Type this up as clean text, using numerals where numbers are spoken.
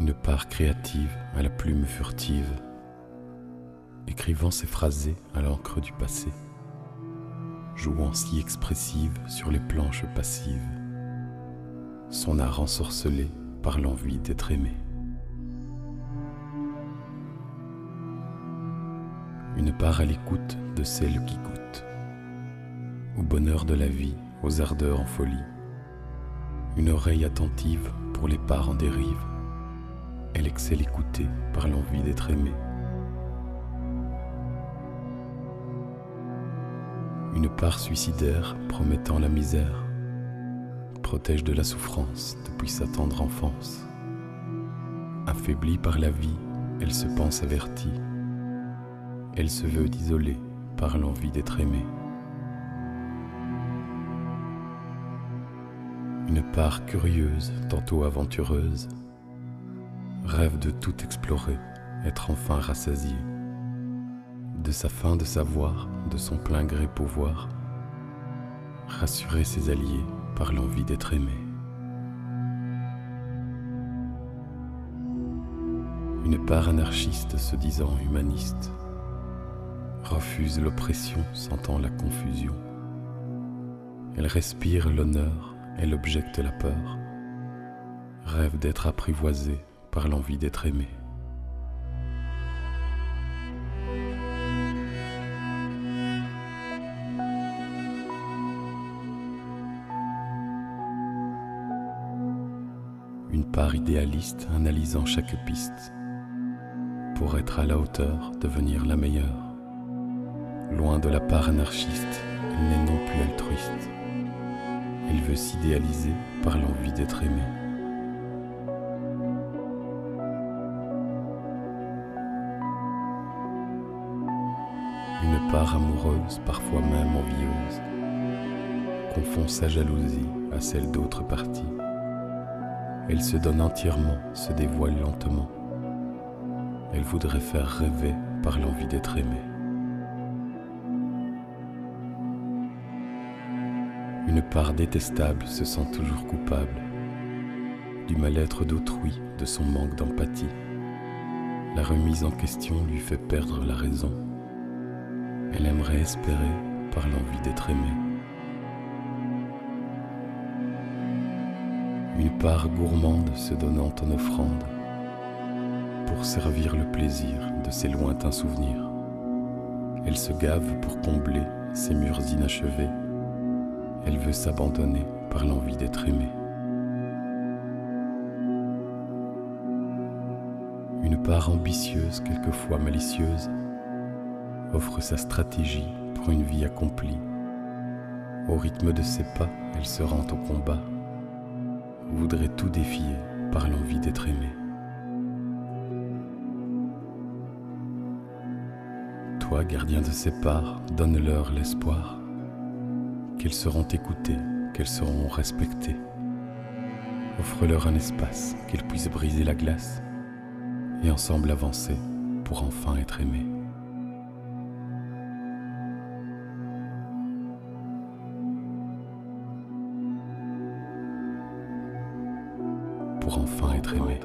Une part créative à la plume furtive, écrivant ses phrasés à l'encre du passé, jouant si expressive sur les planches passives, son art ensorcelé par l'envie d'être aimé. Une part à l'écoute de celle qui goûte, au bonheur de la vie, aux ardeurs en folie, une oreille attentive pour les parts en dérive, elle excelle écoutée par l'envie d'être aimée. Une part suicidaire promettant la misère, protège de la souffrance depuis sa tendre enfance. Affaiblie par la vie, elle se pense avertie, elle se veut isolée par l'envie d'être aimée. Une part curieuse, tantôt aventureuse, rêve de tout explorer, être enfin rassasiée, de sa faim de savoir, de son plein gré pouvoir, rassurer ses alliés par l'envie d'être aimé. Une part anarchiste se disant humaniste, refuse l'oppression, sentant la confusion. Elle respire l'honneur, elle objecte la peur, rêve d'être apprivoisée par l'envie d'être aimée. Une part idéaliste analysant chaque piste, pour être à la hauteur, devenir la meilleure. Loin de la part anarchiste, elle n'est non plus altruiste. Elle veut s'idéaliser par l'envie d'être aimée. Une part amoureuse, parfois même envieuse, confond sa jalousie à celle d'autres parties. Elle se donne entièrement, se dévoile lentement. Elle voudrait faire rêver par l'envie d'être aimée. Une part détestable se sent toujours coupable du mal-être d'autrui, de son manque d'empathie. La remise en question lui fait perdre la raison. Elle aimerait espérer par l'envie d'être aimée. Une part gourmande se donnant en offrande pour servir le plaisir de ses lointains souvenirs. Elle se gave pour combler ses murs inachevés. Elle veut s'abandonner par l'envie d'être aimée. Une part ambitieuse, quelquefois malicieuse, offre sa stratégie pour une vie accomplie. Au rythme de ses pas, elle se rend au combat, voudrait tout défier par l'envie d'être aimée. Toi, gardien de ces parts, donne-leur l'espoir qu'elles seront écoutées, qu'elles seront respectées. Offre-leur un espace, qu'elles puissent briser la glace et ensemble avancer pour enfin être aimées. Pour enfin être aimé.